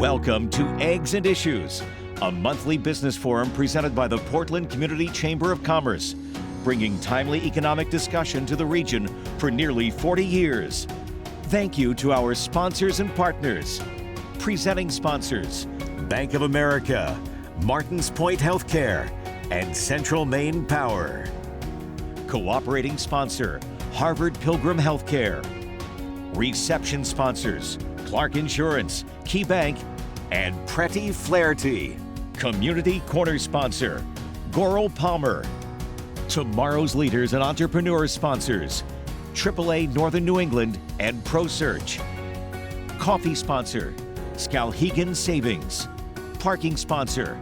Welcome to Eggs and Issues, a monthly business forum presented by the Portland Community Chamber of Commerce, bringing timely economic discussion to the region for nearly 40 years. Thank you to our sponsors and partners. Presenting sponsors, Bank of America, Martins Point Healthcare, and Central Maine Power. Cooperating sponsor, Harvard Pilgrim Healthcare. Reception sponsors, Clark Insurance, Key Bank, and Pretty Flaherty. Community corner sponsor, Goral Palmer. Tomorrow's leaders and entrepreneurs sponsors, AAA Northern New England and ProSearch. Coffee sponsor, Skowhegan Savings. Parking sponsor,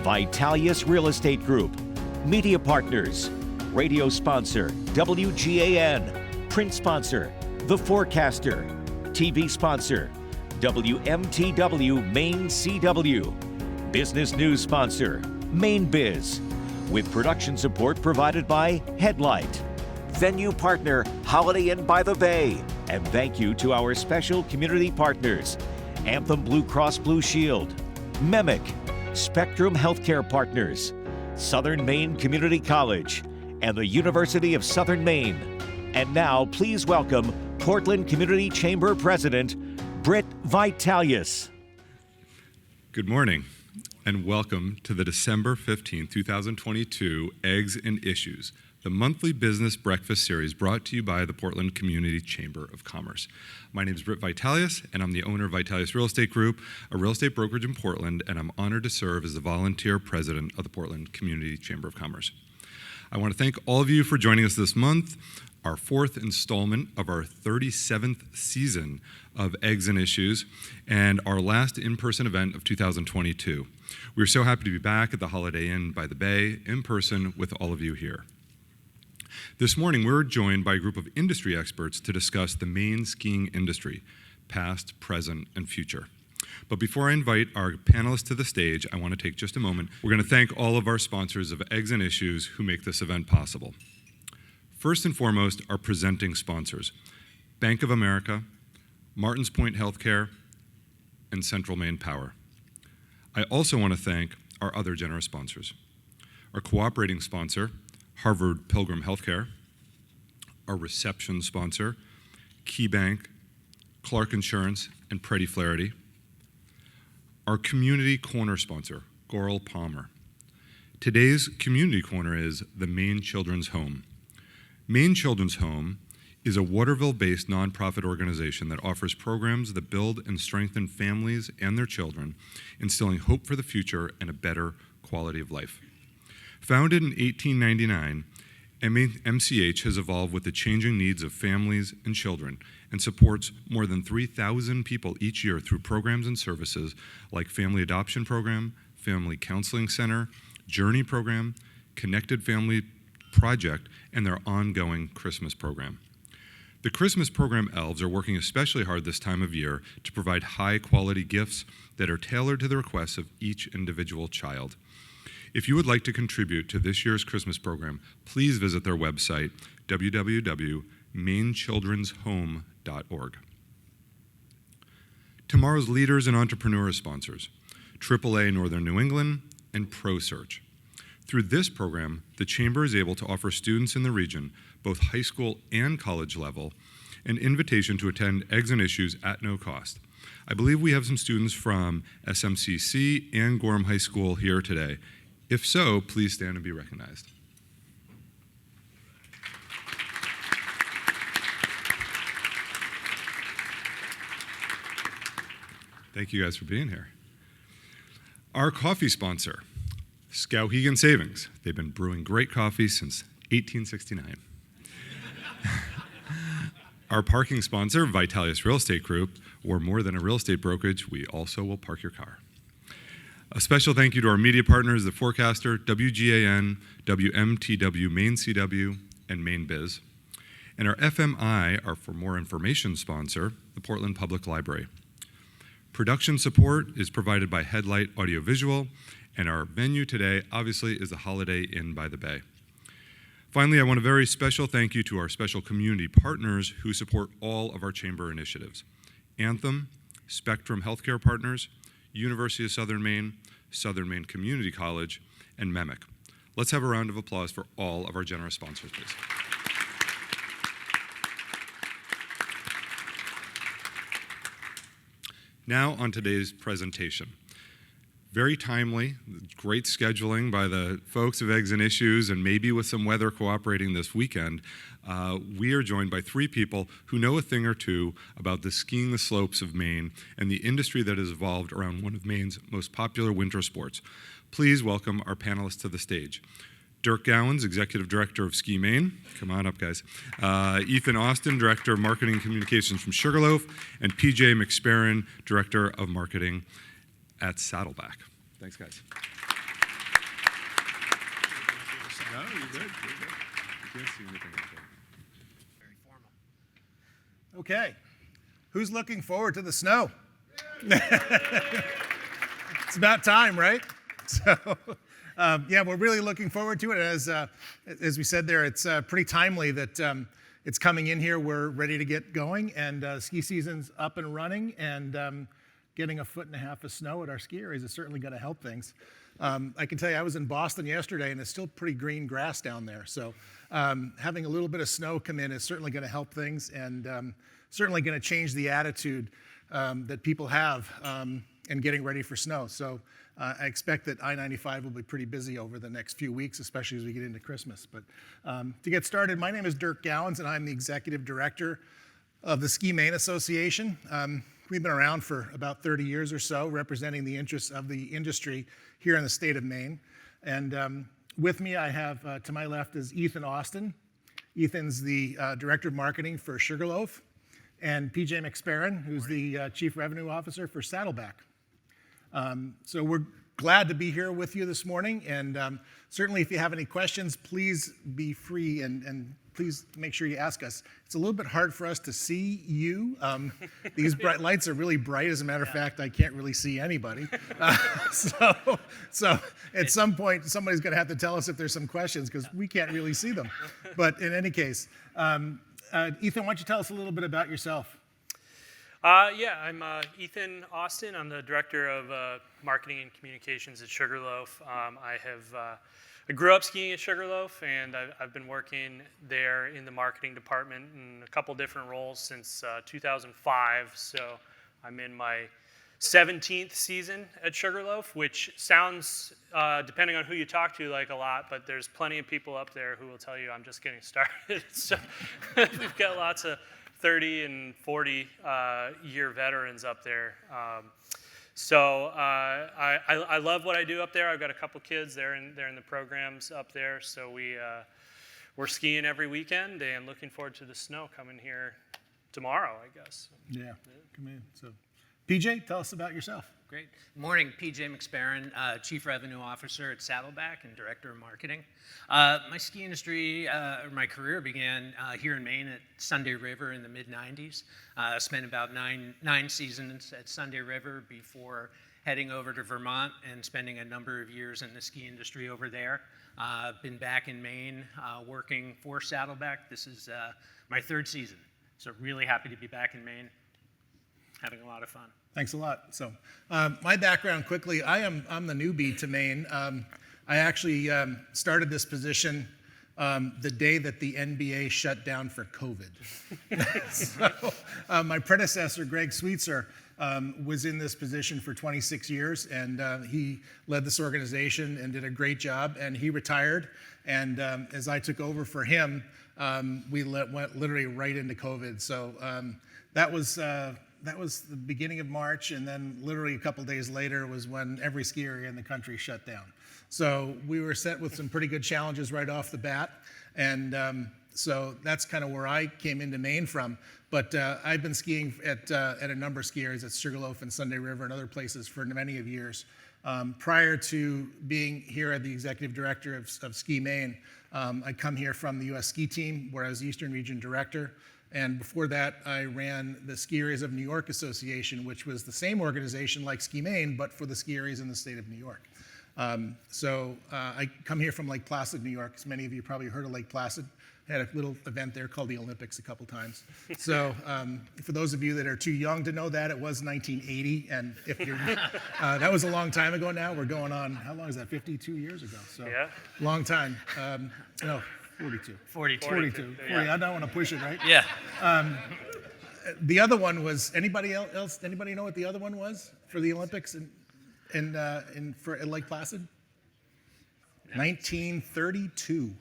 Vitalius Real Estate Group. Media partners, radio sponsor, WGAN. Print sponsor, The Forecaster. TV sponsor, WMTW Maine CW. Business news sponsor, Maine Biz. With production support provided by Headlight. Venue partner, Holiday Inn by the Bay. And thank you to our special community partners, Anthem Blue Cross Blue Shield, Memic, Spectrum Healthcare Partners, Southern Maine Community College, and the University of Southern Maine. And now, please welcome Portland Community Chamber President, Britt Vitalius. Good morning, and welcome to the December 15, 2022 Eggs and Issues, the monthly business breakfast series brought to you by the Portland Community Chamber of Commerce. My name is Britt Vitalius, and I'm the owner of Vitalius Real Estate Group, a real estate brokerage in Portland, and I'm honored to serve as the volunteer president of the Portland Community Chamber of Commerce. I want to thank all of you for joining us this month, our fourth installment of our 37th season of Eggs and Issues, and our last in-person event of 2022. We're so happy to be back at the Holiday Inn by the Bay in person with all of you here. This morning, we're joined by a group of industry experts to discuss the Maine skiing industry, past, present, and future. But before I invite our panelists to the stage, I want to take just a moment. We're going to thank all of our sponsors of Eggs and Issues who make this event possible. First and foremost, our presenting sponsors, Bank of America, Martins Point Healthcare, and Central Maine Power. I also want to thank our other generous sponsors. Our cooperating sponsor, Harvard Pilgrim Healthcare, our reception sponsor, Key Bank, Clark Insurance, and Pretty Flaherty, our community corner sponsor, Goral Palmer. Today's community corner is the Maine Children's Home. Maine Children's Home is a Waterville-based nonprofit organization that offers programs that build and strengthen families and their children, instilling hope for the future and a better quality of life. Founded in 1899, MCH has evolved with the changing needs of families and children and supports more than 3,000 people each year through programs and services like Family Adoption Program, Family Counseling Center, Journey Program, Connected Family Project, and their ongoing Christmas program. The Christmas program elves are working especially hard this time of year to provide high-quality gifts that are tailored to the requests of each individual child. If you would like to contribute to this year's Christmas program, please visit their website, www.mainechildrenshome.org. Tomorrow's leaders and entrepreneurs sponsors, AAA Northern New England and ProSearch. Through this program, the Chamber is able to offer students in the region, both high school and college level, an invitation to attend Eggs and Issues at no cost. I believe we have some students from SMCC and Gorham High School here today. If so, please stand and be recognized. Thank you guys for being here. Our coffee sponsor, Skowhegan Savings. They've been brewing great coffee since 1869. Our parking sponsor, Vitalius Real Estate Group. We're more than a real estate brokerage. We also will park your car. A special thank you to our media partners, The Forecaster, WGAN, WMTW Maine CW, and Maine Biz. And our FMI, our For More Information sponsor, the Portland Public Library. Production support is provided by Headlight Audiovisual, and our venue today, obviously, is the Holiday Inn by the Bay. Finally, I want a very special thank you to our special community partners who support all of our chamber initiatives. Anthem, Spectrum Healthcare Partners, University of Southern Maine Community College, and MEMIC. Let's have a round of applause for all of our generous sponsors, please. Now on today's presentation. Very timely, great scheduling by the folks of Eggs and Issues, and maybe with some weather cooperating this weekend, we are joined by three people who know a thing or two about the skiing the slopes of Maine and the industry that has evolved around one of Maine's most popular winter sports. Please welcome our panelists to the stage. Dirk Gowans, Executive Director of Ski Maine. Come on up, guys. Ethan Austin, Director of Marketing and Communications from Sugarloaf, and PJ McSparron, Director of Marketing at Saddleback. Thanks, guys. No, you're good. You can't see anything like that. Very formal. Okay, who's looking forward to the snow? It's about time, right? So, yeah, we're really looking forward to it. As we said there, it's pretty timely that it's coming in here. We're ready to get going, and ski season's up and running, and getting 1.5 feet of snow at our ski areas is certainly going to help things. I can tell you, I was in Boston yesterday, and it's still pretty green grass down there. So having a little bit of snow come in is certainly going to help things, and certainly going to change the attitude that people have in getting ready for snow. So I expect that I-95 will be pretty busy over the next few weeks, especially as we get into Christmas. But to get started, my name is Dirk Gowans, and I'm the Executive Director of the Ski Maine Association. We've been around for about 30 years or so, representing the interests of the industry here in the state of Maine. And with me, I have, to my left is Ethan Austin. Ethan's the Director of Marketing for Sugarloaf, and PJ McSparron, who's the Chief Revenue Officer for Saddleback. So we're glad to be here with you this morning, and certainly if you have any questions, please be free and please make sure you ask us. It's a little bit hard for us to see you. These bright lights are really bright. As a matter of fact, I can't really see anybody. So at some point, somebody's going to have to tell us if there's some questions, because we can't really see them. But in any case, Ethan, why don't you tell us a little bit about yourself? Yeah, I'm Ethan Austin. I'm the Director of Marketing and Communications at Sugarloaf. I grew up skiing at Sugarloaf, and I've been working there in the marketing department in a couple different roles since 2005. So I'm in my 17th season at Sugarloaf, which sounds, depending on who you talk to, like a lot, but there's plenty of people up there who will tell you I'm just getting started. So we've got lots of 30 and 40 year veterans up there. So I love what I do up there. I've got a couple kids. They're in the programs up there. So we're skiing every weekend and looking forward to the snow coming here tomorrow, I guess. Yeah, come in. So, PJ, tell us about yourself. Great. Morning, PJ McSparron, Chief Revenue Officer at Saddleback and Director of Marketing. My ski industry, or my career began here in Maine at Sunday River in the mid-90s. Spent about nine seasons at Sunday River before heading over to Vermont and spending a number of years in the ski industry over there. Been back in Maine working for Saddleback. This is my third season, so really happy to be back in Maine, having a lot of fun. Thanks a lot. So, my background quickly, I'm the newbie to Maine. I actually started this position the day that the NBA shut down for COVID. So, my predecessor, Greg Sweetser, was in this position for 26 years, and he led this organization and did a great job, and he retired. And as I took over for him, we went literally right into COVID. So that was the beginning of March, and then literally a couple days later was when every ski area in the country shut down. So we were set with some pretty good challenges right off the bat, and so that's kind of where I came into Maine from. But I've been skiing at a number of ski areas at Sugarloaf and Sunday River and other places for many of years. Prior to being here as the Executive Director of Ski Maine, I come here from the U.S. Ski Team, where I was the Eastern Region Director. And before that, I ran the Ski Areas of New York Association, which was the same organization like Ski Maine, but for the ski areas in the state of New York. I come here from Lake Placid, New York. As many of you probably heard of Lake Placid. I had a little event there called the Olympics a couple times. So for those of you that are too young to know that, it was 1980. And if you're, that was a long time ago now. We're going on, how long is that, 52 years ago? So Yeah. long time. No, 42. 42. 42. Yeah. 40. I don't want to push it, right? Yeah. The other one was, anybody know what the other one was for the Olympics in Lake Placid? 1932.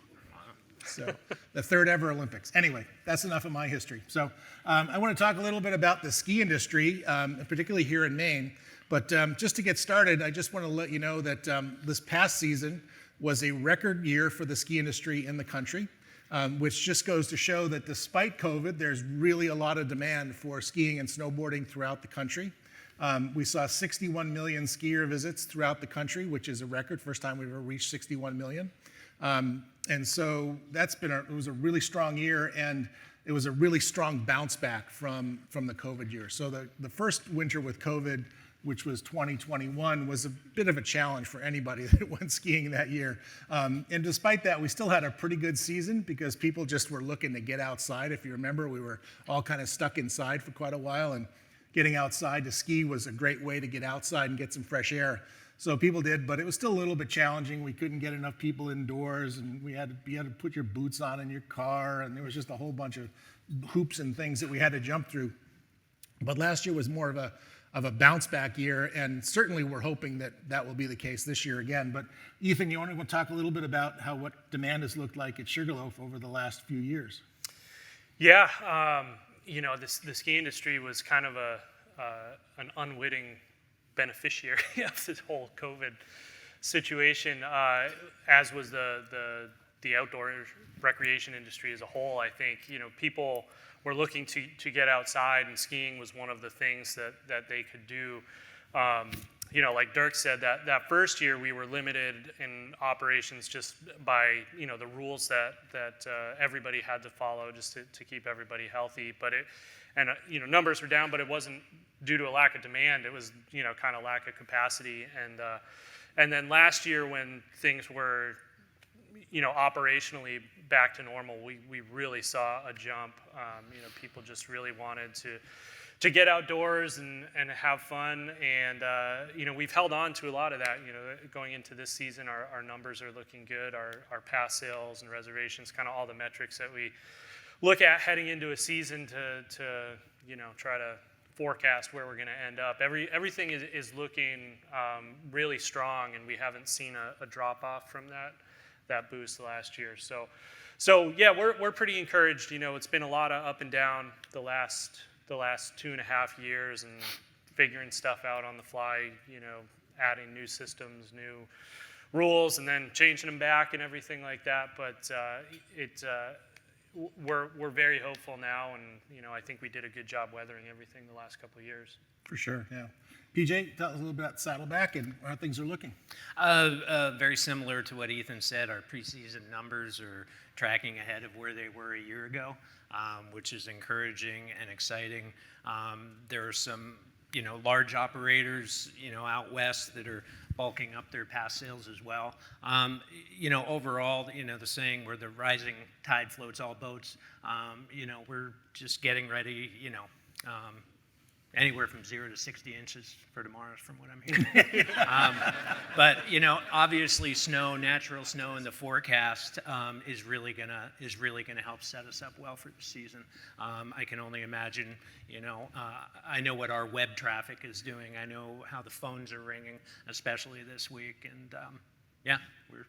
So the third ever Olympics. Anyway, that's enough of my history. So I want to talk a little bit about the ski industry, particularly here in Maine. But just to get started, I just want to let you know that this past season was a record year for the ski industry in the country, which just goes to show that despite COVID, there's really a lot of demand for skiing and snowboarding throughout the country. We saw 61 million skier visits throughout the country, which is a record, first time we've ever reached 61 million. And so it was a really strong year, and it was a really strong bounce back from the COVID year. So the first winter with COVID, which was 2021, was a bit of a challenge for anybody that went skiing that year. And despite that, we still had a pretty good season because people just were looking to get outside. If you remember, we were all kind of stuck inside for quite a while, and getting outside to ski was a great way to get outside and get some fresh air. So people did, but it was still a little bit challenging. We couldn't get enough people indoors, and you had to put your boots on in your car, and there was just a whole bunch of hoops and things that we had to jump through. But last year was more of a bounce back year, and certainly we're hoping that will be the case this year again. But Ethan, you want to talk a little bit about what demand has looked like at Sugarloaf over the last few years? Yeah, the ski industry was kind of an unwitting beneficiary of this whole COVID situation, as was the outdoor recreation industry as a whole. I think people were looking to get outside, and skiing was one of the things that they could do. Like Dirk said, that first year we were limited in operations just by the rules that everybody had to follow just to keep everybody healthy. But numbers were down, but it wasn't due to a lack of demand. It was kind of lack of capacity. And then last year when things were operationally back to normal, we really saw a jump. People just really wanted to get outdoors and have fun, and we've held on to a lot of that. Going into this season, our numbers are looking good. Our pass sales and reservations, kind of all the metrics that we look at heading into a season to try to forecast where we're going to end up. Everything is looking really strong, and we haven't seen a drop off from that boost last year. So yeah, we're pretty encouraged. It's been a lot of up and down the last 2.5 years, and figuring stuff out on the fly, adding new systems, new rules, and then changing them back and everything like that. But we're very hopeful now, and I think we did a good job weathering everything the last couple of years. For sure, yeah. PJ, tell us a little bit about Saddleback and how things are looking. Very similar to what Ethan said. Our preseason numbers are tracking ahead of where they were a year ago, which is encouraging and exciting. There are some, large operators, out west that are bulking up their pass sales as well. Overall, the saying where the rising tide floats all boats. We're just getting ready, anywhere from 0 to 60 inches for tomorrow, from what I'm hearing. But obviously, natural snow in the forecast is really gonna help set us up well for the season. I can only imagine. I know what our web traffic is doing. I know how the phones are ringing, especially this week. And yeah, we're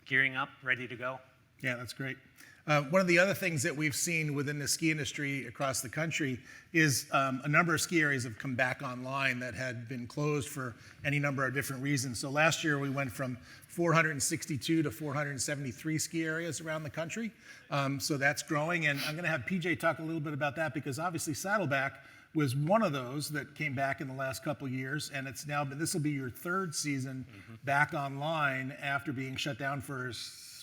gearing up, ready to go. Yeah, that's great. One of the other things that we've seen within the ski industry across the country is a number of ski areas have come back online that had been closed for any number of different reasons. So last year we went from 462 to 473 ski areas around the country. So that's growing, and I'm going to have PJ talk a little bit about that, because obviously Saddleback was one of those that came back in the last couple of years, and this will be your third season back online after being shut down for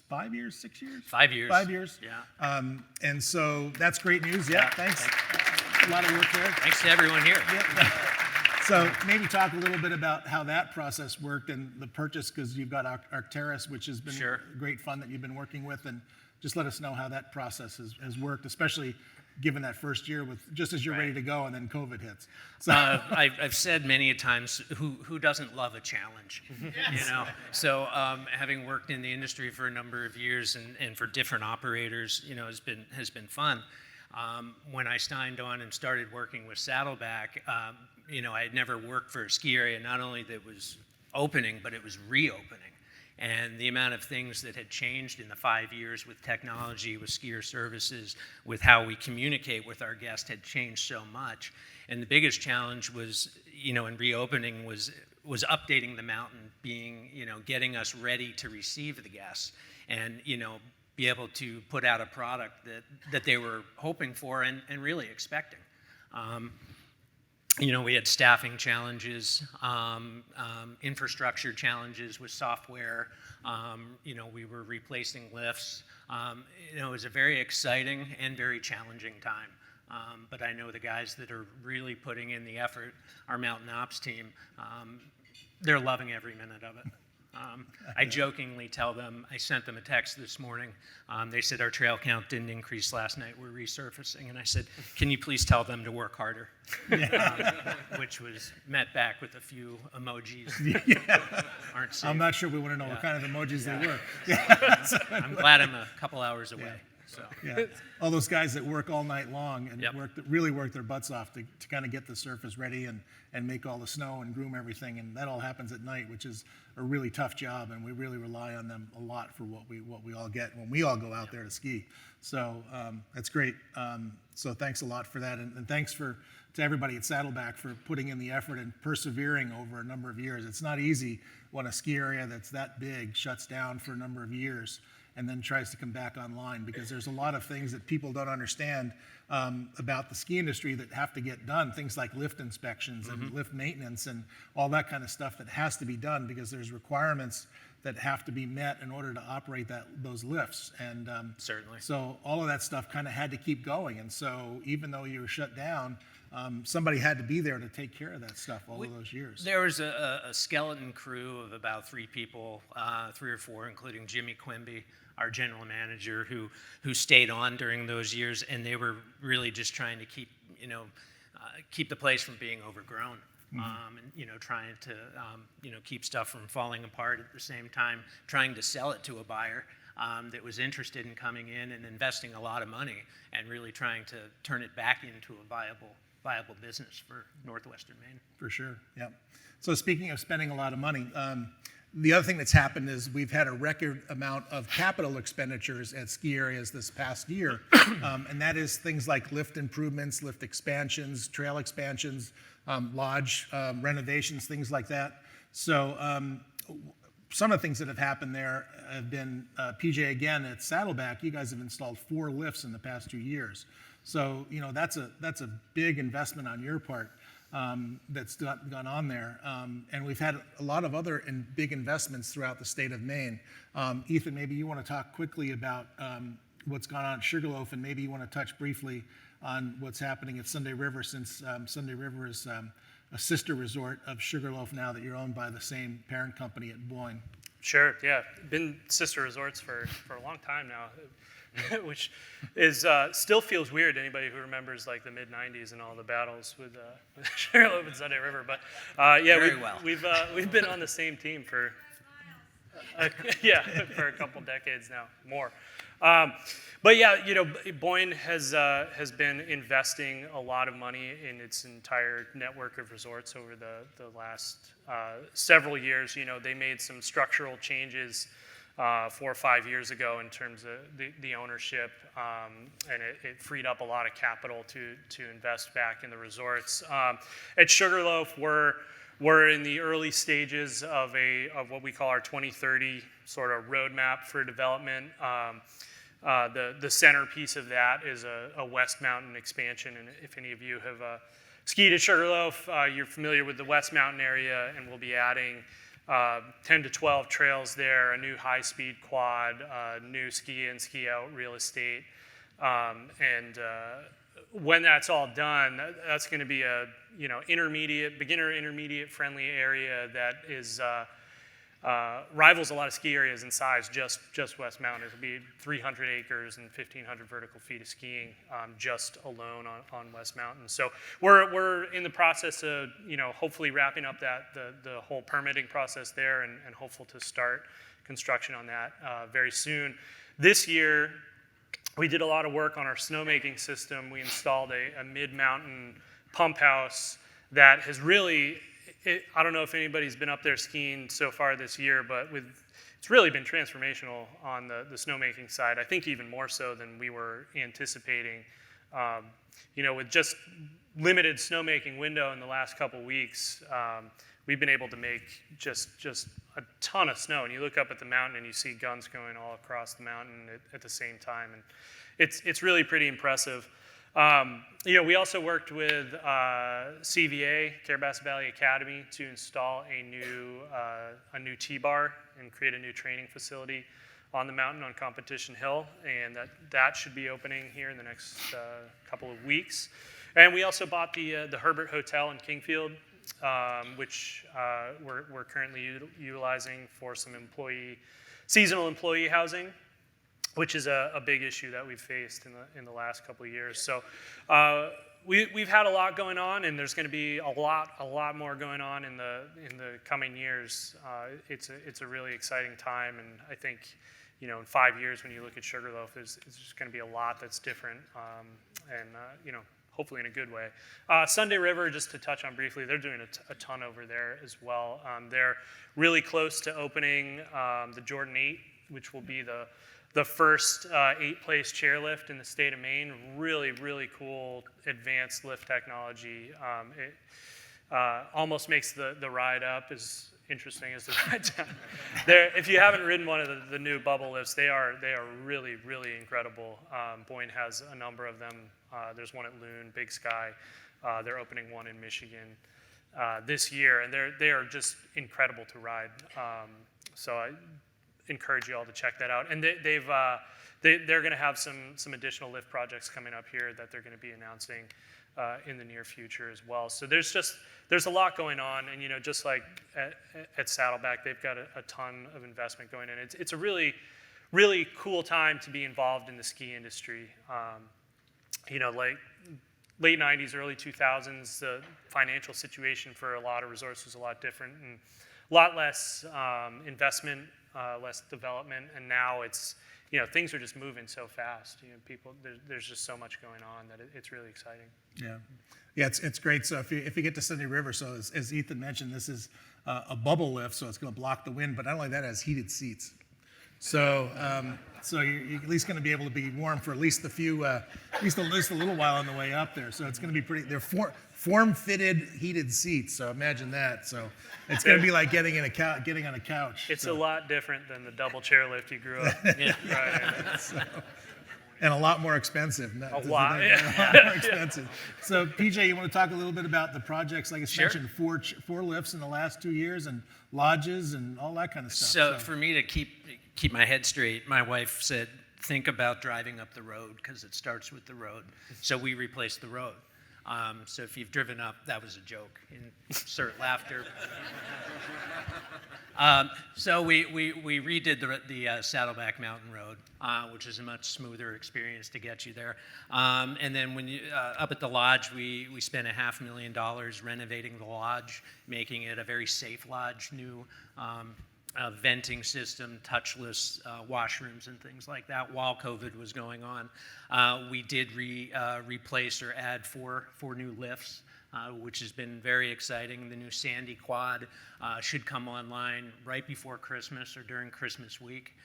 5 years, 6 years? 5 years. 5 years. Yeah. And so that's great news. Yeah, thanks. A lot of work there. Thanks to everyone here. Yeah. So maybe talk a little bit about how that process worked and the purchase, because you've got Arcturus, which has been Sure. great fun that you've been working with, and just let us know how that process has worked, especially given that first year with just as you're ready to go and then COVID hits. So I've said many a times, who doesn't love a challenge? Yes. You know, so having worked in the industry for a number of years and for different operators, you know, has been fun. When I signed on and started working with Saddleback, you know, I had never worked for a ski area, not only that was opening, but it was reopening. And the amount of things that had changed in the 5 years with technology, with skier services, with how we communicate with our guests had changed so much. And the biggest challenge was, you know, in reopening was updating the mountain, being, you know, getting us ready to receive the guests and, you know, be able to put out a product that they were hoping for and really expecting. You know, we had staffing challenges, infrastructure challenges with software. You know, we were replacing lifts. You know, it was a very exciting and very challenging time. But I know the guys that are really putting in the effort, our mountain ops team, they're loving every minute of it. I jokingly tell them, I sent them a text this morning. They said our trail count didn't increase last night. We're resurfacing. And I said, can you please tell them to work harder? Which was met back with a few emojis. Yeah. Aren't safe. I'm not sure we want to know what kind of emojis they were. I'm glad I'm a couple hours away. So. Yeah. All those guys that work all night long and Yep. really work their butts off to kind of get the surface ready and make all the snow and groom everything, and that all happens at night, which is a really tough job, and we really rely on them a lot for what we all get when we all go out there to ski. So that's great. So thanks a lot for that, and thanks to everybody at Saddleback for putting in the effort and persevering over a number of years. It's not easy when a ski area that's that big shuts down for a number of years and then tries to come back online, because there's a lot of things that people don't understand about the ski industry that have to get done, things like lift inspections and lift maintenance and all that kind of stuff that has to be done, because there's requirements that have to be met in order to operate those lifts. And Certainly. So all of that stuff kind of had to keep going. And so even though you were shut down, somebody had to be there to take care of that stuff all of those years. There was a skeleton crew of about 3 people, 3 or 4, including Jimmy Quimby, our general manager, who stayed on during those years, and they were really just trying to keep the place from being overgrown, and trying to keep stuff from falling apart at the same time, trying to sell it to a buyer that was interested in coming in and investing a lot of money, and really trying to turn it back into a viable business for northwestern Maine. For sure, yeah. So speaking of spending a lot of money, the other thing that's happened is we've had a record amount of capital expenditures at ski areas this past year, and that is things like lift improvements, lift expansions, trail expansions, lodge renovations, things like that. So some of the things that have happened there have been, PJ, again, at Saddleback, you guys have installed 4 lifts in the past 2 years. So, that's a big investment on your part that's gone on there. And we've had a lot of other big investments throughout the state of Maine. Ethan, maybe you want to talk quickly about what's gone on at Sugarloaf, and maybe you want to touch briefly on what's happening at Sunday River, since Sunday River is a sister resort of Sugarloaf now that you're owned by the same parent company at Boyne. Sure, yeah. Been sister resorts for a long time now, which is still feels weird to anybody who remembers like the mid-'90s and all the battles with Sugarloaf and Sunday River. But we've been on the same team for for a couple decades now, more. But yeah, Boyne has been investing a lot of money in its entire network of resorts over the last several years. They made some structural changes 4 or 5 years ago in terms of the ownership, and it freed up a lot of capital to invest back in the resorts. At Sugarloaf, we're in the early stages of what we call our 2030 sort of roadmap for development. The centerpiece of that is a West Mountain expansion, and if any of you have skied at Sugarloaf, you're familiar with the West Mountain area, and we'll be adding 10 to 12 trails there, a new high-speed quad, new ski-in, ski-out real estate, and when that's all done, that's going to be a beginner intermediate friendly area that is rivals a lot of ski areas in size. Just West Mountain, it'll be 300 acres and 1,500 vertical feet of skiing just alone on West Mountain. So we're in the process of hopefully wrapping up the whole permitting process there, and hopeful to start construction on that very soon. This year, we did a lot of work on our snowmaking system. We installed a mid-mountain pump house that has really, I don't know if anybody's been up there skiing so far this year, but it's really been transformational on the snowmaking side. I think even more so than we were anticipating. With just limited snowmaking window in the last couple weeks, we've been able to make just a ton of snow. And you look up at the mountain and you see guns going all across the mountain at the same time, and it's really pretty impressive. We also worked with CVA, Carabassa Valley Academy, to install a new T-bar and create a new training facility on the mountain on Competition Hill, and that should be opening here in the next couple of weeks. And we also bought the Herbert Hotel in Kingfield, which we're currently utilizing for some seasonal employee housing, which is a big issue that we've faced in the last couple of years. So we've had a lot going on, and there's going to be a lot more going on in the coming years. It's a really exciting time, and I think in 5 years when you look at Sugarloaf, it's just going to be a lot that's different, and hopefully in a good way. Sunday River, just to touch on briefly, they're doing a ton over there as well. They're really close to opening the Jordan 8, which will be the first 8-place chairlift in the state of Maine. Really, really cool advanced lift technology. It almost makes the ride up as interesting as the ride down. If you haven't ridden one of the new bubble lifts, they are really, really incredible. Boyne has a number of them. There's one at Loon, Big Sky. They're opening one in Michigan this year, and they are just incredible to ride. So I encourage you all to check that out. And they're going to have some additional lift projects coming up here that they're going to be announcing in the near future as well. So there's a lot going on, and just like at Saddleback, they've got a ton of investment going in. It's a really, really cool time to be involved in the ski industry. Like late 90s, early 2000s, the financial situation for a lot of resorts was a lot different and a lot less investment, less development, and now it's things are just moving so fast. There's just so much going on that it's really exciting. Yeah, it's great. So if you get to Sunday River, so as Ethan mentioned, this is a bubble lift, so it's going to block the wind. But not only that, it has heated seats. So you're at least going to be able to be warm for at least a little while on the way up there. So it's going to be pretty. They're form-fitted heated seats. So imagine that. So it's going to be like getting on a couch. It's a lot different than the double chairlift you grew up. Yeah, right. And a lot more expensive. A lot more expensive. So PJ, you want to talk a little bit about the projects? Like I mentioned, four lifts in the last 2 years, and lodges and all that kind of stuff. So for me to keep my head straight, my wife said, think about driving up the road because it starts with the road. So we replaced the road. So if you've driven up, that was a joke. Insert laughter. So we redid the Saddleback Mountain Road, which is a much smoother experience to get you there. And then when you up at the lodge, we spent $500,000 renovating the lodge, making it a very safe lodge, new venting system, touchless washrooms and things like that while COVID was going on. We did replace or add four new lifts, which has been very exciting. The new Sandy Quad should come online right before Christmas or during Christmas week.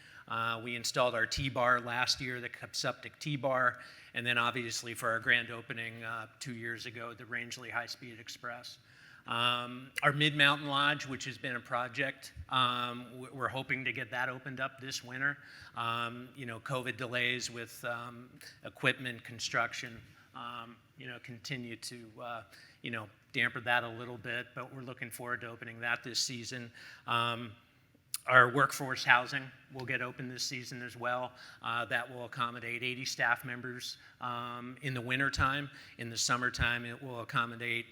We installed our T-bar last year, the Septic T-bar, and then obviously for our grand opening 2 years ago, the Rangeley High Speed Express. Our Mid-Mountain Lodge, which has been a project, we're hoping to get that opened up this winter. COVID delays with equipment, construction, continue to, damper that a little bit, but we're looking forward to opening that this season. Our workforce housing will get open this season as well. That will accommodate 80 staff members in the wintertime. In the summertime, it will accommodate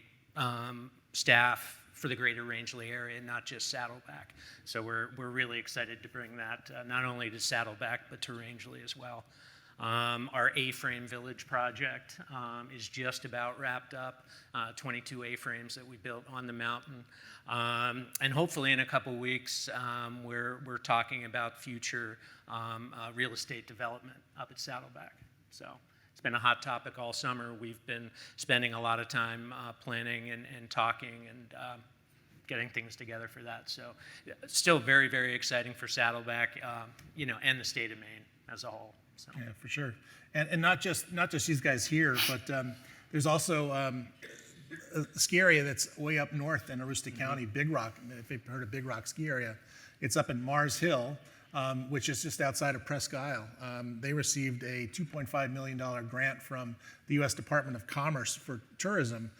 staff for the greater Rangeley area, not just Saddleback. So we're really excited to bring that not only to Saddleback, but to Rangeley as well. Our A-frame village project is just about wrapped up, 22 A-frames that we built on the mountain. And hopefully in a couple weeks, we're talking about future real estate development up at Saddleback. So it's been a hot topic all summer. We've been spending a lot of time planning and talking and getting things together for that. So still very, very exciting for Saddleback, and the state of Maine as a whole. So. Yeah, for sure. And not just these guys here, but there's also a ski area that's way up north in Aroostook County, Big Rock. If you've heard of Big Rock Ski Area, it's up in Mars Hill, which is just outside of Presque Isle. They received a $2.5 million grant from the U.S. Department of Commerce for tourism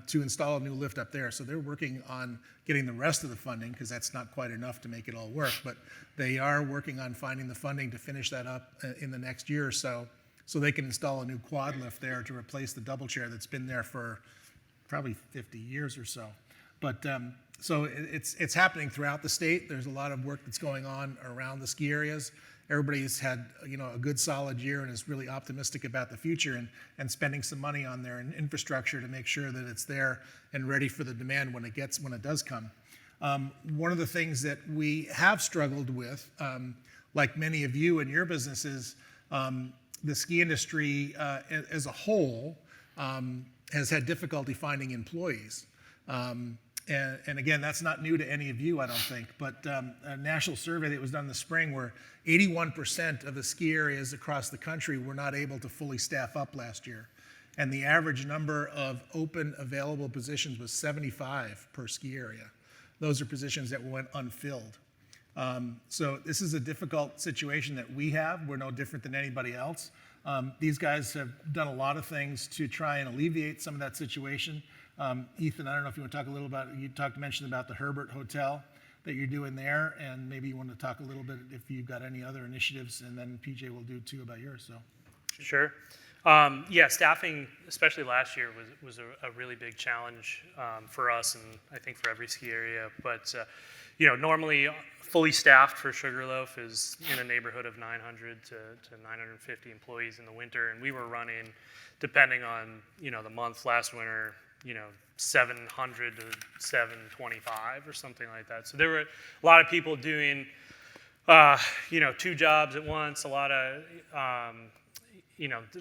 to install a new lift up there. So they're working on getting the rest of the funding, because that's not quite enough to make it all work. But they are working on finding the funding to finish that up in the next year or so they can install a new quad lift there to replace the double chair that's been there for probably 50 years or so. But so it's happening throughout the state. There's a lot of work that's going on around the ski areas. Everybody's had a good solid year and is really optimistic about the future and spending some money on their infrastructure to make sure that it's there and ready for the demand when it does come. One of the things that we have struggled with, like many of you in your businesses, the ski industry as a whole has had difficulty finding employees. And again, that's not new to any of you, I don't think, but a national survey that was done in the spring where 81% of the ski areas across the country were not able to fully staff up last year. And the average number of open available positions was 75 per ski area. Those are positions that went unfilled. So this is a difficult situation that we have. We're no different than anybody else. These guys have done a lot of things to try and alleviate some of that situation. Ethan, I don't know if you want to talk a little about, mentioned about the Herbert Hotel that you're doing there, and maybe you want to talk a little bit if you've got any other initiatives, and then PJ will do too about yours. So. Sure. Staffing, especially last year, was a really big challenge for us, and I think for every ski area. But normally fully staffed for Sugarloaf is in a neighborhood of 900 to 950 employees in the winter, and we were running, depending on the month last winter, 700 to 725 or something like that. So there were a lot of people doing, two jobs at once. A lot of,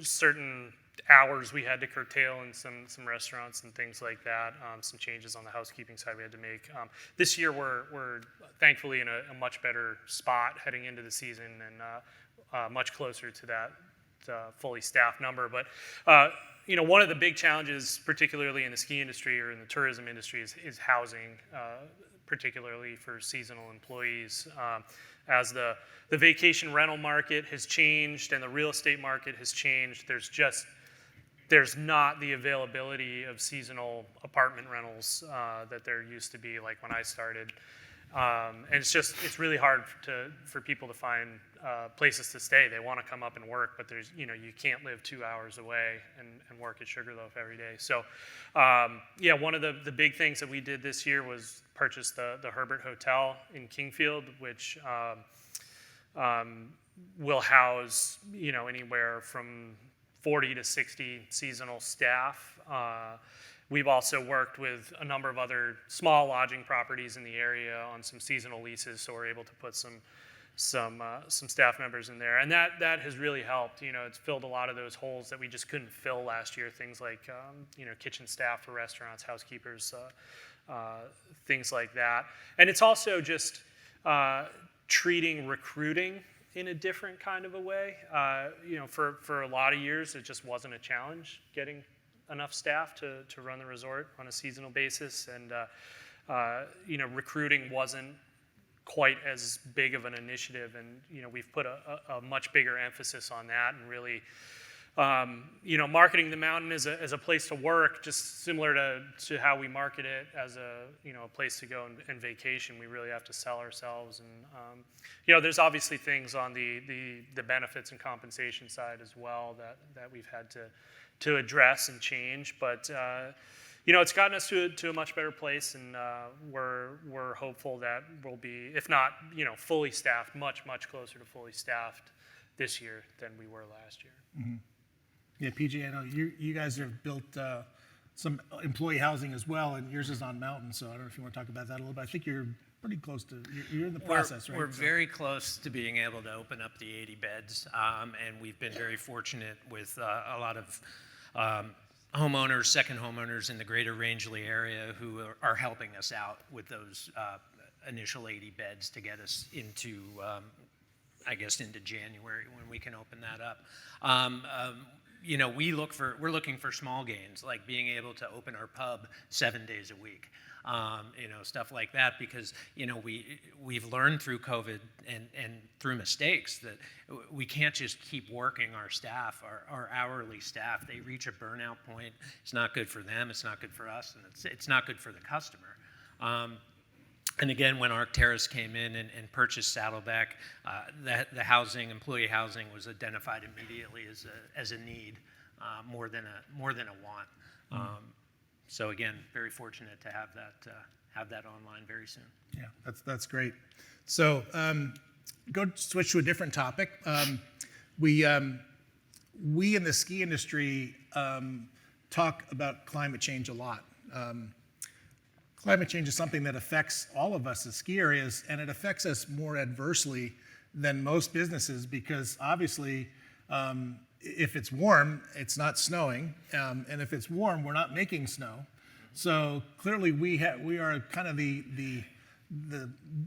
certain hours we had to curtail in some restaurants and things like that. Some changes on the housekeeping side we had to make. This year we're thankfully in a much better spot heading into the season and much closer to that fully staffed number. But one of the big challenges, particularly in the ski industry or in the tourism industry, is housing, particularly for seasonal employees. As the vacation rental market has changed and the real estate market has changed, there's not the availability of seasonal apartment rentals that there used to be, like when I started. And it's really hard for people to find places to stay. They want to come up and work, but you can't live 2 hours away and work at Sugarloaf every day. So, one of the big things that we did this year was purchase the Herbert Hotel in Kingfield, which will house anywhere from 40 to 60 seasonal staff. We've also worked with a number of other small lodging properties in the area on some seasonal leases, so we're able to put some staff members in there, and that has really helped. It's filled a lot of those holes that we just couldn't fill last year. Things like kitchen staff for restaurants, housekeepers, things like that. And it's also just treating recruiting in a different kind of a way. For a lot of years, it just wasn't a challenge getting enough staff to run the resort on a seasonal basis, and recruiting wasn't quite as big of an initiative, and we've put a much bigger emphasis on that and really marketing the mountain as a place to work, just similar to how we market it as a place to go and vacation. We really have to sell ourselves, and there's obviously things on the benefits and compensation side as well that we've had to address and change, but it's gotten us to a much better place, and we're hopeful that we'll be, if not fully staffed, much closer to fully staffed this year than we were last year. Mm-hmm. Yeah, PJ, I know you guys have built some employee housing as well, and yours is on mountain, so I don't know if you want to talk about that a little bit. I think you're pretty close to, you're in the process, right? We're very close to being able to open up the 80 beds, and we've been very fortunate with a lot of homeowners, second homeowners in the greater Rangeley area who are helping us out with those initial 80 beds to get us into, into January when we can open that up. We're looking for small gains, like being able to open our pub 7 days a week, stuff like that, because we've learned through COVID and through mistakes that we can't just keep working our staff, our hourly staff. They reach a burnout point. It's not good for them. It's not good for us, and it's not good for the customer. And again, when Arc'teryx came in and purchased Saddleback, the employee housing was identified immediately as a need, more than a want. So again, very fortunate to have that online very soon. Yeah, that's great. So switch to a different topic. We in the ski industry talk about climate change a lot. Climate change is something that affects all of us as ski areas, and it affects us more adversely than most businesses because obviously if it's warm, it's not snowing, and if it's warm, we're not making snow. So clearly we are kind of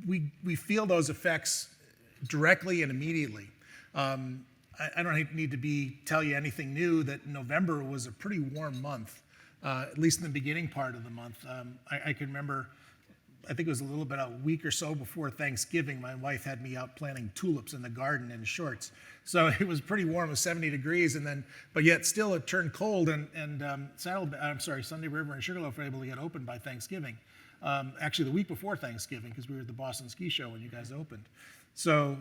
we feel those effects directly and immediately. I don't need to tell you anything new that November was a pretty warm month. At least in the beginning part of the month. I can remember, I think it was a week or so before Thanksgiving, my wife had me out planting tulips in the garden in shorts. So it was pretty warm, it was 70 degrees, but yet still it turned cold, and Sunday River and Sugarloaf were able to get open by Thanksgiving. Actually, the week before Thanksgiving, because we were at the Boston Ski Show when you guys opened. So,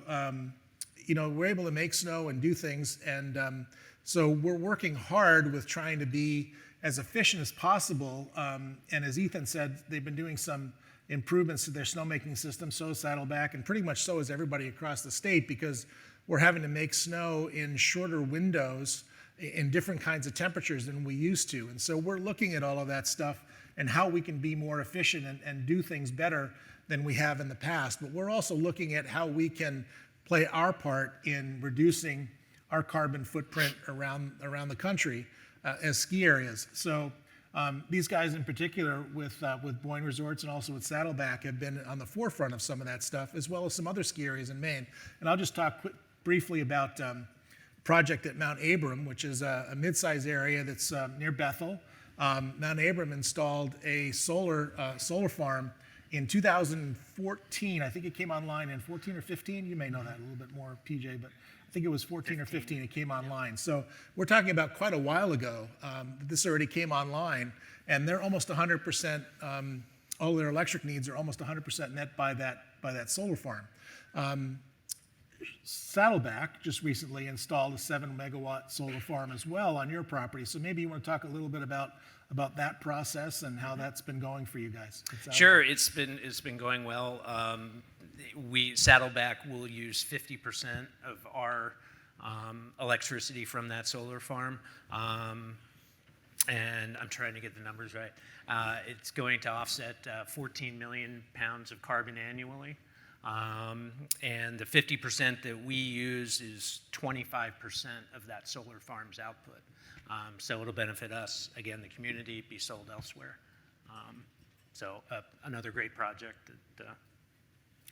we're able to make snow and do things, and so we're working hard with trying to be as efficient as possible, and as Ethan said, they've been doing some improvements to their snowmaking system, so is Saddleback, and pretty much so is everybody across the state, because we're having to make snow in shorter windows in different kinds of temperatures than we used to. And so we're looking at all of that stuff and how we can be more efficient and do things better than we have in the past. But we're also looking at how we can play our part in reducing our carbon footprint around the country as ski areas. So these guys in particular with Boyne Resorts and also with Saddleback have been on the forefront of some of that stuff, as well as some other ski areas in Maine. And I'll just talk briefly about a project at Mount Abram, which is a mid-sized area that's near Bethel. Mount Abram installed a solar farm in 2014. I think it came online in 14 or 15. You may know that a little bit more, PJ, but I think it was 14 or 15 it came online. So we're talking about quite a while ago. This already came online, and they're almost 100%, all their electric needs are almost 100% met by that solar farm. Saddleback just recently installed a 7-megawatt solar farm as well on your property. So maybe you want to talk a little bit about that process and how that's been going for you guys. Sure, it's been going well. Saddleback will use 50% of our electricity from that solar farm, and I'm trying to get the numbers right. It's going to offset 14 million pounds of carbon annually. And the 50% that we use is 25% of that solar farm's output. So it'll benefit us, again, the community, be sold elsewhere. So another great project.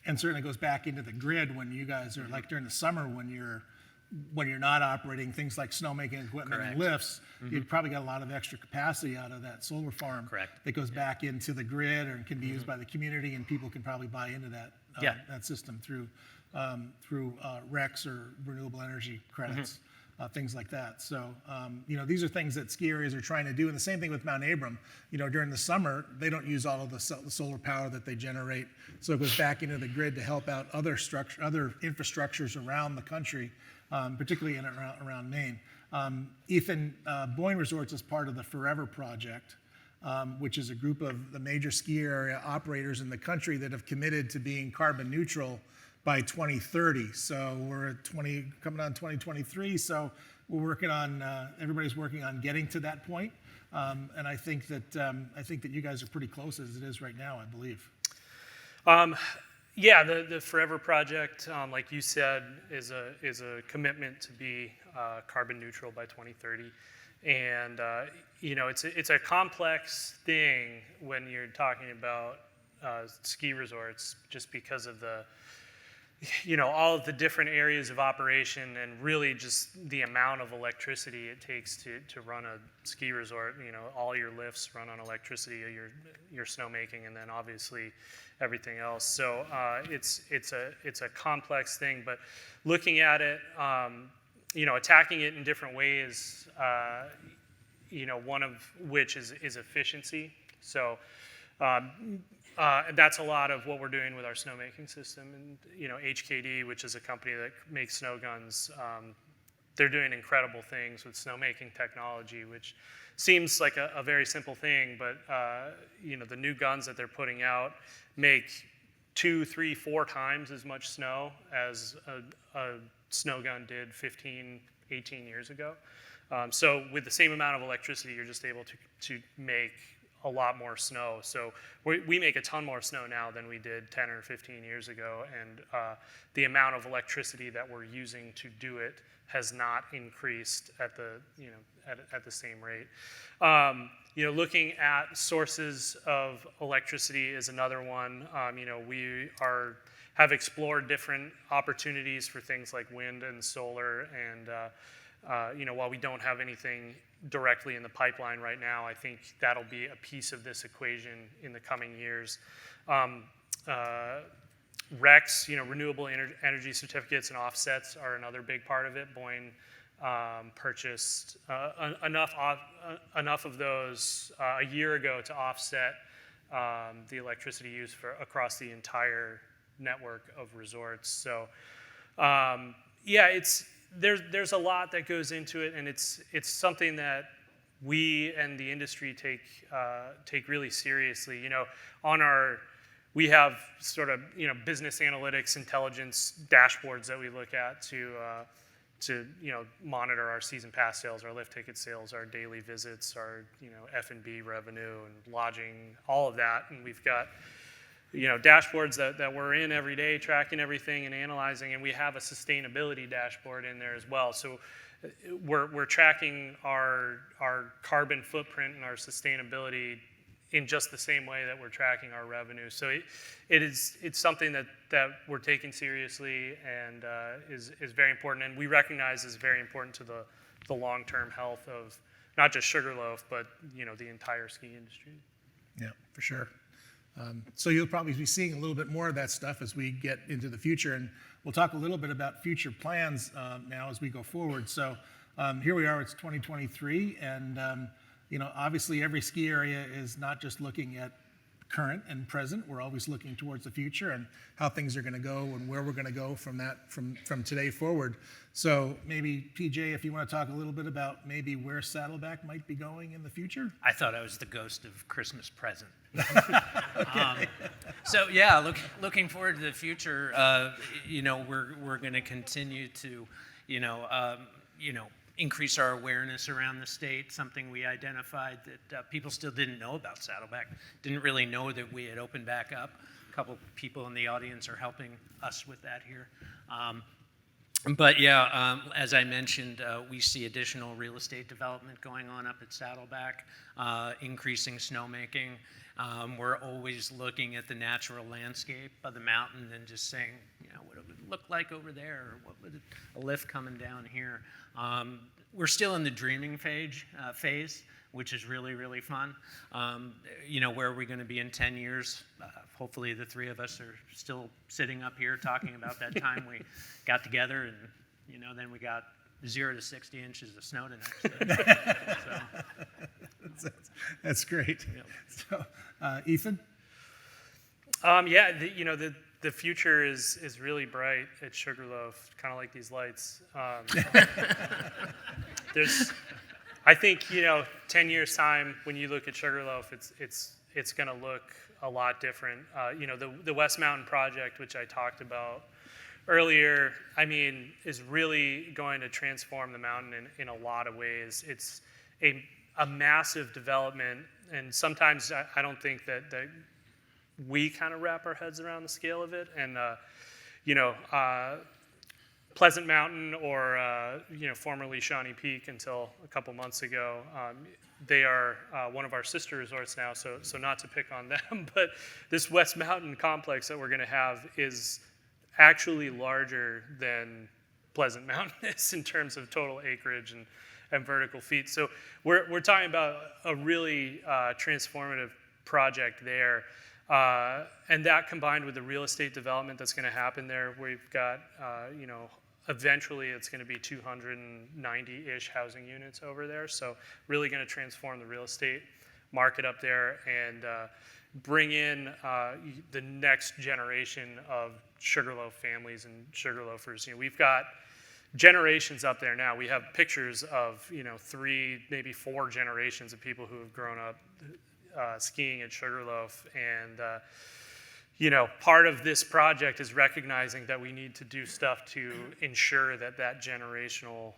And certainly goes back into the grid when you guys are, like during the summer when you're not operating things like snowmaking equipment Correct. And lifts, you've probably got a lot of extra capacity out of that solar farm. Correct. That goes back into the grid and can be used by the community, and people can probably buy into that that system through RECs or renewable energy credits. things like that. So, these are things that ski areas are trying to do. And the same thing with Mount Abram. During the summer, they don't use all of the solar power that they generate. So it goes back into the grid to help out other infrastructures around the country, particularly around Maine. Ethan, Boyne Resort is part of the Forever Project, which is a group of the major ski area operators in the country that have committed to being carbon neutral by 2030. So we're at coming on 2023. So we're working on, everybody's working on getting to that point. And I think that you guys are pretty close as it is right now, I believe. Yeah, the Forever Project, like you said, is a commitment to be carbon neutral by 2030. And it's a complex thing when you're talking about ski resorts, just because of all of the different areas of operation and really just the amount of electricity it takes to run a ski resort. All your lifts run on electricity, your snowmaking, and then obviously everything else. So it's a complex thing, but looking at it, attacking it in different ways, one of which is efficiency. So that's a lot of what we're doing with our snowmaking system. And HKD, which is a company that makes snow guns, they're doing incredible things with snowmaking technology, which seems like a very simple thing, but the new guns that they're putting out make 2, 3, 4 times as much snow as a snow gun did 15, 18 years ago. So with the same amount of electricity, you're just able to make a lot more snow. So we make a ton more snow now than we did 10 or 15 years ago, and the amount of electricity that we're using to do it has not increased at the same rate. Looking at sources of electricity is another one. We have explored different opportunities for things like wind and solar, and while we don't have anything directly in the pipeline right now, I think that'll be a piece of this equation in the coming years. RECs, renewable energy certificates and offsets are another big part of it. Boyne purchased enough of those a year ago to offset the electricity use across the entire network of resorts. So there's a lot that goes into it, and it's something that we and the industry take really seriously. We have sort of business analytics, intelligence dashboards that we look at to monitor our season pass sales, our lift ticket sales, our daily visits, our F&B revenue and lodging, all of that, and we've got dashboards that we're in every day, tracking everything and analyzing, and we have a sustainability dashboard in there as well. So we're tracking our carbon footprint and our sustainability in just the same way that we're tracking our revenue. So it's something that we're taking seriously and is very important, and we recognize is very important to the long-term health of not just Sugarloaf, but the entire ski industry. Yeah, for sure. So you'll probably be seeing a little bit more of that stuff as we get into the future, and we'll talk a little bit about future plans now as we go forward. So here we are, it's 2023, and obviously every ski area is not just looking at current and present. We're always looking towards the future and how things are going to go and where we're going to go from today forward. So maybe PJ, if you want to talk a little bit about maybe where Saddleback might be going in the future. I thought I was the ghost of Christmas present. Okay. So yeah, looking forward to the future. We're going to continue to, increase our awareness around the state. Something we identified that people still didn't know about Saddleback. Didn't really know that we had opened back up. A couple people in the audience are helping us with that here. As I mentioned, we see additional real estate development going on up at Saddleback, increasing snowmaking. We're always looking at the natural landscape of the mountain and just saying, what it would look like over there, or what would a lift coming down here. We're still in the dreaming phase, which is really, really fun. Where are we going to be in 10 years? Hopefully the three of us are still sitting up here talking about that time we got together, and then we got 0 to 60 inches of snow tonight. That's great. Yep. So, Ethan? Yeah, the future is really bright at Sugarloaf, kind of like these lights. I think 10 years time when you look at Sugarloaf, it's going to look a lot different. The West Mountain project, which I talked about earlier, is really going to transform the mountain in a lot of ways. It's a massive development, and sometimes I don't think that we kind of wrap our heads around the scale of it. And Pleasant Mountain, or formerly Shawnee Peak until a couple months ago, they are one of our sister resorts now. So not to pick on them, but this West Mountain complex that we're going to have is actually larger than Pleasant Mountain is in terms of total acreage and vertical feet. So we're talking about a really transformative project there. And that combined with the real estate development that's going to happen there, we've got, eventually it's going to be 290-ish housing units over there. So really going to transform the real estate market up there and bring in the next generation of Sugarloaf families and Sugarloafers. We've got generations up there now. We have pictures of 3, maybe 4 generations of people who have grown up skiing at Sugarloaf, and part of this project is recognizing that we need to do stuff to ensure that generational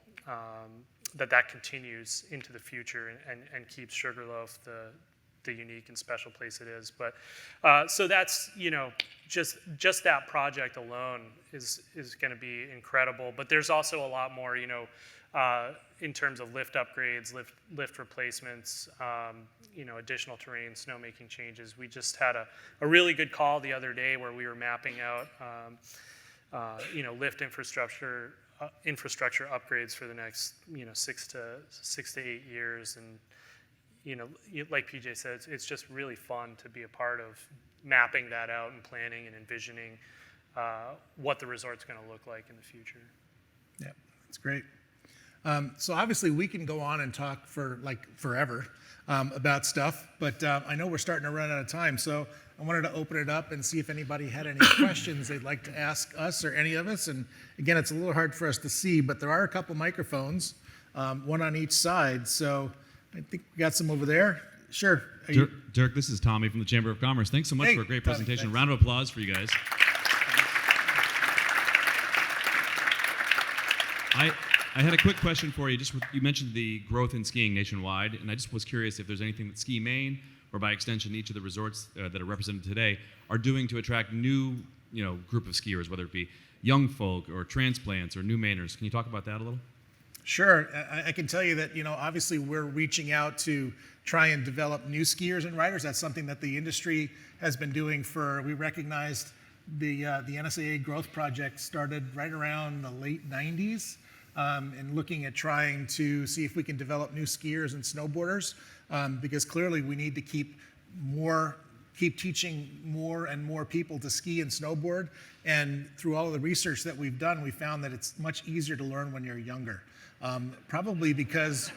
that continues into the future and keeps Sugarloaf the unique and special place it is. But so that's just that project alone is going to be incredible. But there's also a lot more in terms of lift upgrades, lift replacements, additional terrain, snowmaking changes. We just had a really good call the other day where we were mapping out, lift infrastructure upgrades for the next, 6 to 8 years. And, like PJ said, it's just really fun to be a part of mapping that out and planning and envisioning what the resort's going to look like in the future. Yeah, that's great. So obviously we can go on and talk for forever about stuff, but I know we're starting to run out of time, so I wanted to open it up and see if anybody had any questions they'd like to ask us or any of us. And again, it's a little hard for us to see, but there are a couple microphones, one on each side. So I think we got some over there. Sure. Dirk, this is Tommy from the Chamber of Commerce. Thanks so much for a great presentation. Tommy, round of applause for you guys. I had a quick question for you. You mentioned the growth in skiing nationwide, and I just was curious if there's anything that Ski Maine, or by extension each of the resorts that are represented today, are doing to attract new, group of skiers, whether it be young folk or transplants or new Mainers. Can you talk about that a little? Sure. I can tell you that, obviously we're reaching out to try and develop new skiers and riders. That's something that the industry has been doing we recognized the NSAA growth project started right around the late 90s. And looking at trying to see if we can develop new skiers and snowboarders, because clearly we need to keep teaching more and more people to ski and snowboard. And through all of the research that we've done, we found that it's much easier to learn when you're younger. Probably because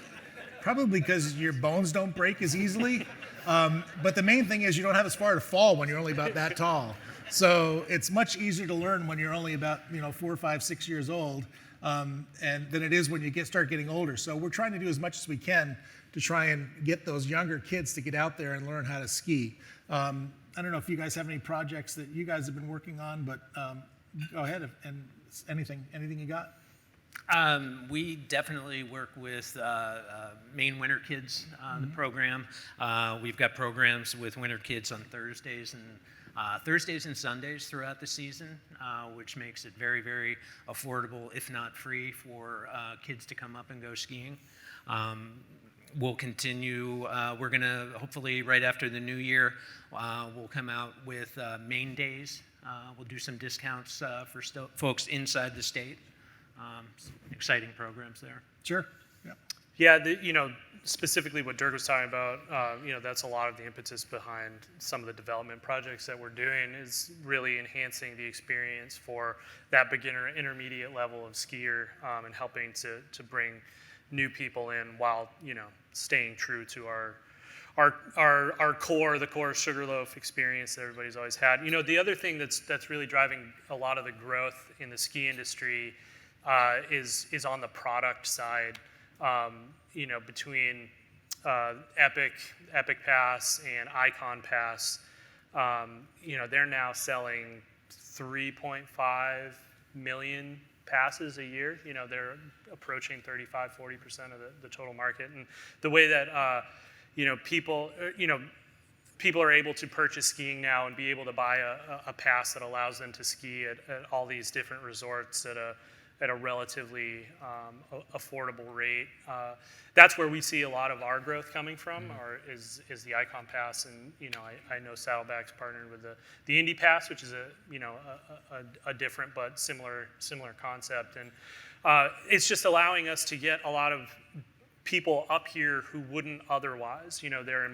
your bones don't break as easily. But the main thing is you don't have as far to fall when you're only about that tall. So it's much easier to learn when you're only about 4, 5, 6 years old. And than it is when you start getting older. So we're trying to do as much as we can to try and get those younger kids to get out there and learn how to ski. I don't know if you guys have any projects that you guys have been working on, but go ahead and anything you got? We definitely work with Maine Winter Kids, the program. We've got programs with Winter Kids on Thursdays and Sundays throughout the season, which makes it very, very affordable, if not free, for kids to come up and go skiing. We'll continue. We're going to, hopefully, right after the new year, we'll come out with Maine Days. We'll do some discounts for folks inside the state. Some exciting programs there. Sure. Yeah. Yeah, specifically what Dirk was talking about, that's a lot of the impetus behind some of the development projects that we're doing is really enhancing the experience for that beginner intermediate level of skier, and helping to bring new people in while, staying true to our core, the core Sugarloaf experience that everybody's always had. The other thing that's really driving a lot of the growth in the ski industry is on the product side. Between Epic Pass and Icon Pass, they're now selling 3.5 million passes a year. They're approaching 35-40% of the total market. And the way that people are able to purchase skiing now and be able to buy a pass that allows them to ski at all these different resorts at a relatively affordable rate. That's where we see a lot of our growth coming from, or is the Icon Pass, and I know Saddleback's partnered with the Indy Pass, which is a different but similar concept, and it's just allowing us to get a lot of people up here who wouldn't otherwise. They're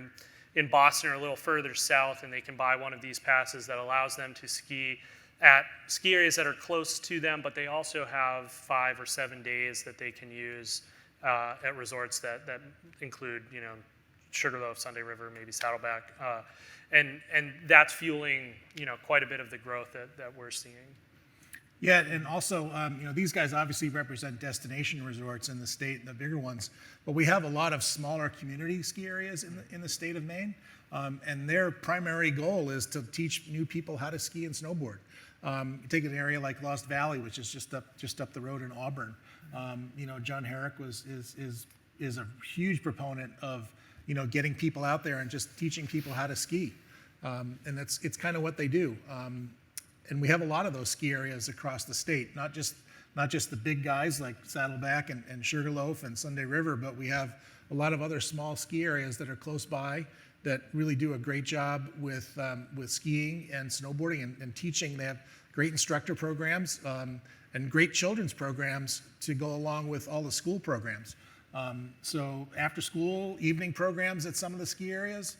in Boston or a little further south, and they can buy one of these passes that allows them to ski at ski areas that are close to them, but they also have 5 or 7 days that they can use at resorts that include, Sugarloaf, Sunday River, maybe Saddleback, and that's fueling, quite a bit of the growth that we're seeing. Yeah, and also, these guys obviously represent destination resorts in the state, the bigger ones, but we have a lot of smaller community ski areas in the state of Maine, and their primary goal is to teach new people how to ski and snowboard. Take an area like Lost Valley, which is just up the road in Auburn. John Herrick is a huge proponent of getting people out there and just teaching people how to ski, and it's kind of what they do. And we have a lot of those ski areas across the state, not just the big guys like Saddleback and Sugarloaf and Sunday River, but we have a lot of other small ski areas that are close by that really do a great job with skiing and snowboarding and teaching. They have great instructor programs and great children's programs to go along with all the school programs. So after school, evening programs at some of the ski areas,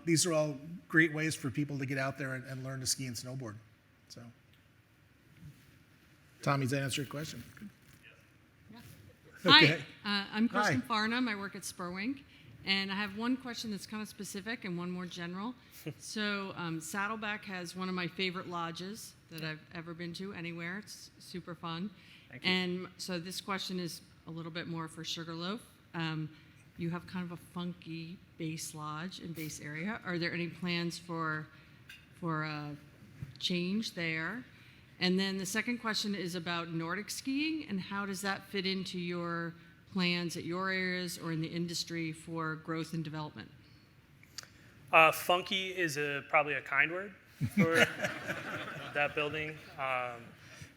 these are all great ways for people to get out there and learn to ski and snowboard. So, Tommy, does that answer your question? Yeah. Okay. Hi, I'm Kristen Hi. Farnham. I work at Spurwink, and I have one question that's kind of specific and one more general. So, Saddleback has one of my favorite lodges that I've ever been to anywhere. It's super fun. Thank you. And so this question is a little bit more for Sugarloaf. You have kind of a funky base lodge and base area. Are there any plans for change there? And then the second question is about Nordic skiing, and how does that fit into your plans at your areas or in the industry for growth and development? Funky is probably a kind word for that building.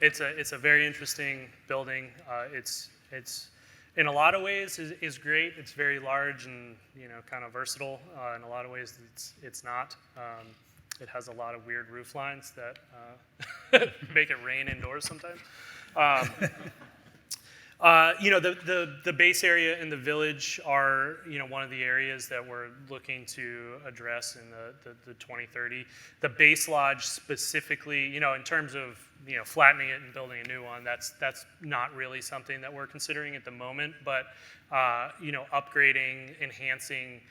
It's a very interesting building. It's in a lot of ways is great. It's very large and kind of versatile. In a lot of ways, it's not. It has a lot of weird roof lines that make it rain indoors sometimes. The base area and the village are one of the areas that we're looking to address in the 2030. The base lodge specifically, in terms of flattening it and building a new one, that's not really something that we're considering at the moment. But upgrading, enhancing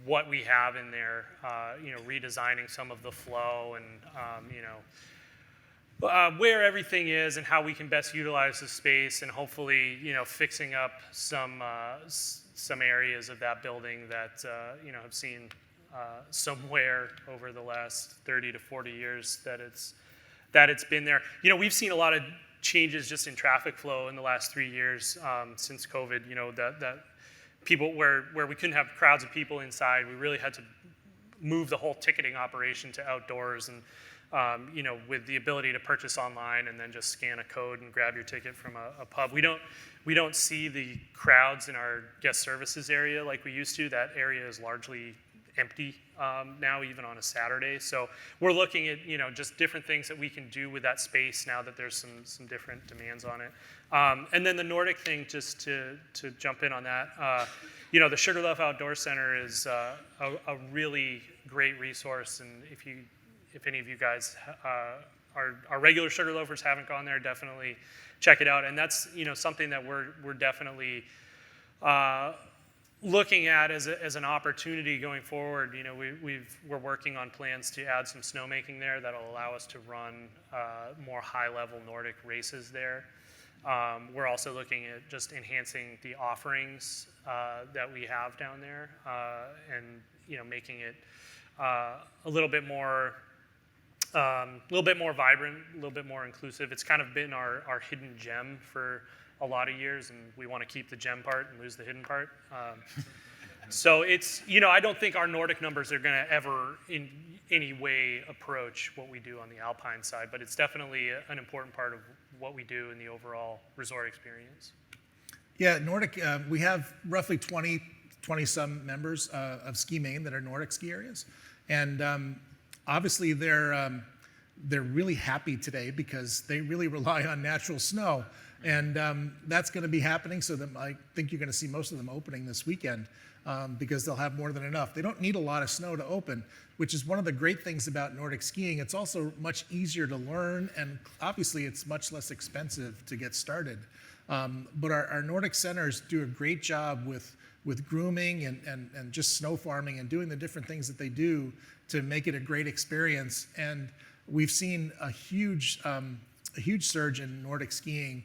what we have in there, redesigning some of the flow and where everything is and how we can best utilize the space, and hopefully, fixing up some areas of that building that have seen some wear over the last 30 to 40 years that it's been there. We've seen a lot of changes just in traffic flow in the last 3 years since COVID. That people where we couldn't have crowds of people inside, we really had to move the whole ticketing operation to outdoors, and with the ability to purchase online and then just scan a code and grab your ticket from a pub. We don't see the crowds in our guest services area like we used to. That area is largely empty now, even on a Saturday. So we're looking at, just different things that we can do with that space now that there's some different demands on it. And then the Nordic thing, just to jump in on that, the Sugarloaf Outdoor Center is a really great resource, and if any of you guys our regular Sugarloafers haven't gone there, definitely check it out. And that's something that we're definitely looking at as an opportunity going forward. We're working on plans to add some snowmaking there that'll allow us to run more high-level Nordic races there. We're also looking at just enhancing the offerings that we have down there, and making it a little bit more vibrant, a little bit more inclusive. It's kind of been our hidden gem for a lot of years, and we want to keep the gem part and lose the hidden part. So it's, I don't think our Nordic numbers are going to ever in any way approach what we do on the Alpine side, but it's definitely an important part of what we do in the overall resort experience. Yeah, Nordic, we have roughly 20 some members of Ski Maine that are Nordic ski areas. And obviously they're really happy today because they really rely on natural snow. And that's going to be happening, so that I think you're going to see most of them opening this weekend because they'll have more than enough. They don't need a lot of snow to open, which is one of the great things about Nordic skiing. It's also much easier to learn, and obviously it's much less expensive to get started. But our Nordic centers do a great job with grooming and just snow farming and doing the different things that they do to make it a great experience. And we've seen a huge surge in Nordic skiing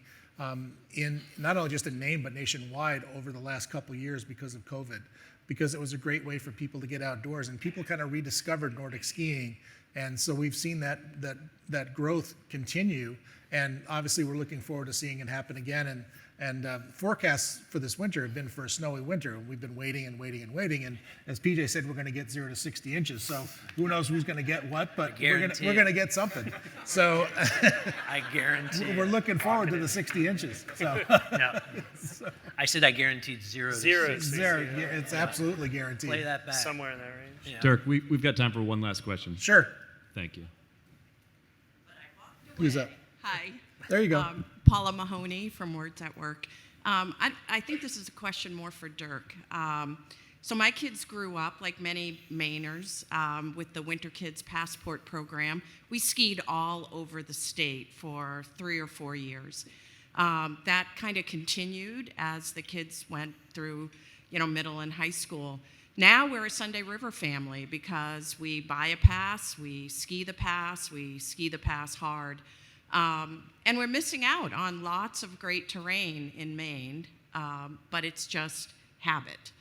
in not only just in Maine but nationwide over the last couple of years because of COVID, because it was a great way for people to get outdoors, and people kind of rediscovered Nordic skiing. And so we've seen that growth continue, and obviously we're looking forward to seeing it happen again. And forecasts for this winter have been for a snowy winter, and we've been waiting and waiting and waiting. And as PJ said, we're going to get 0 to 60 inches. So who knows who's going to get what, but we're going to get something. So I guarantee. We're looking forward to the 60 inches. So Yeah. I said I guaranteed 0 to 60. zero, yeah, it's absolutely guaranteed. Play that back. Somewhere in that range. Yeah. Dirk, we've got time for one last question. Sure. Thank you. Who's up? Hi. There you go. Paula Mahoney from Words at Work. I think this is a question more for Dirk. So my kids grew up, like many Mainers, with the Winter Kids Passport program. We skied all over the state for 3 or 4 years. That kind of continued as the kids went through, middle and high school. Now we're a Sunday River family because we buy a pass, we ski the pass hard. And we're missing out on lots of great terrain in Maine, but it's just habit.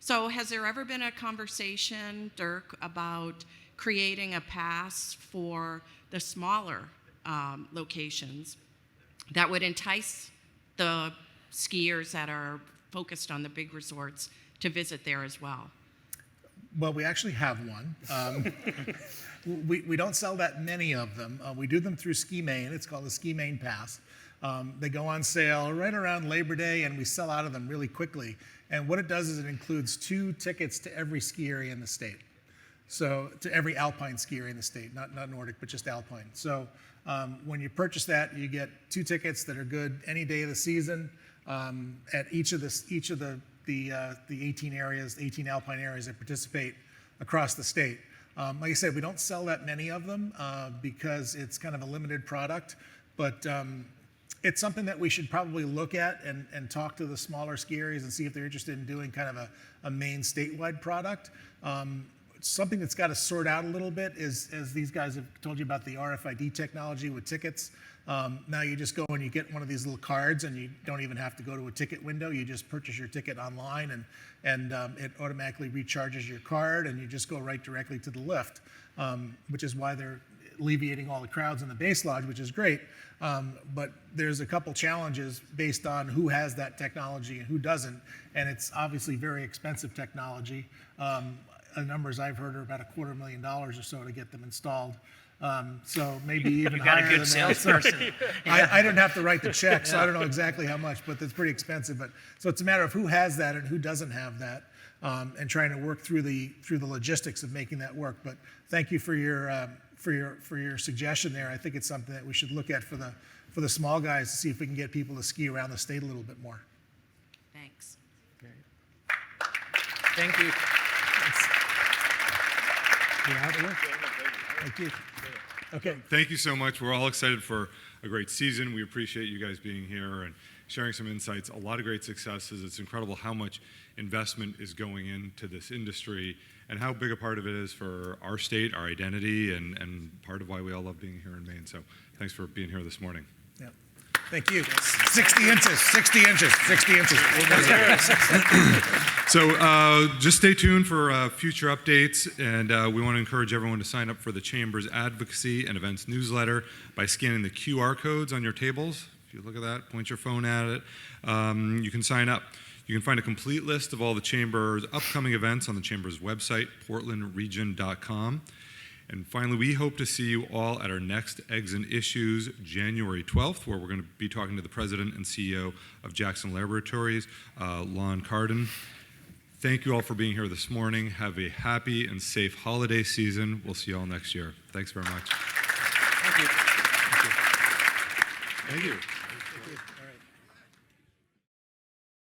So has there ever been a conversation, Dirk, about creating a pass for the smaller locations that would entice the skiers that are focused on the big resorts to visit there as well? Well, we actually have one. We don't sell that many of them. We do them through Ski Maine. It's called the Ski Maine Pass. They go on sale right around Labor Day, and we sell out of them really quickly. And what it does is it includes 2 tickets to every ski area in the state. So to every alpine ski area in the state, not Nordic, but just alpine. So when you purchase that, you get 2 tickets that are good any day of the season at each of the 18 alpine areas that participate across the state. Like I said, we don't sell that many of them because it's kind of a limited product, but it's something that we should probably look at and talk to the smaller ski areas and see if they're interested in doing kind of a Maine statewide product. Something that's got to sort out a little bit is, as these guys have told you about the RFID technology with tickets. Now you just go and you get one of these little cards, and you don't even have to go to a ticket window. You just purchase your ticket online, and it automatically recharges your card, and you just go right directly to the lift, which is why they're alleviating all the crowds in the base lodge, which is great. But there's a couple challenges based on who has that technology and who doesn't, and it's obviously very expensive technology. The numbers I've heard are about $250,000 or so to get them installed. So maybe even higher than that. You got a good salesperson. I didn't have to write the check, so I don't know exactly how much, but it's pretty expensive. So it's a matter of who has that and who doesn't have that. and trying to work through the logistics of making that work. But thank you for your suggestion there. I think it's something that we should look at for the small guys to see if we can get people to ski around the state a little bit more. Thanks. Thank you. Thank you. Okay. Thank you so much. We're all excited for a great season. We appreciate you guys being here and sharing some insights. A lot of great successes. It's incredible how much investment is going into this industry and how big a part of it is for our state, our identity, and part of why we all love being here in Maine. So thanks for being here this morning. Yeah. Thank you. 60 inches, 60 inches, 60 inches. So just stay tuned for future updates, and we want to encourage everyone to sign up for the Chamber's Advocacy and Events newsletter by scanning the QR codes on your tables. If you look at that, point your phone at it, you can sign up. You can find a complete list of all the Chamber's upcoming events on the Chamber's website, portlandregion.com. And finally, we hope to see you all at our next Eggs and Issues, January 12th, where we're going to be talking to the President and CEO of Jackson Laboratories, Lon Carden. Thank you all for being here this morning. Have a happy and safe holiday season. We'll see you all next year. Thanks very much. Thank you. Thank you.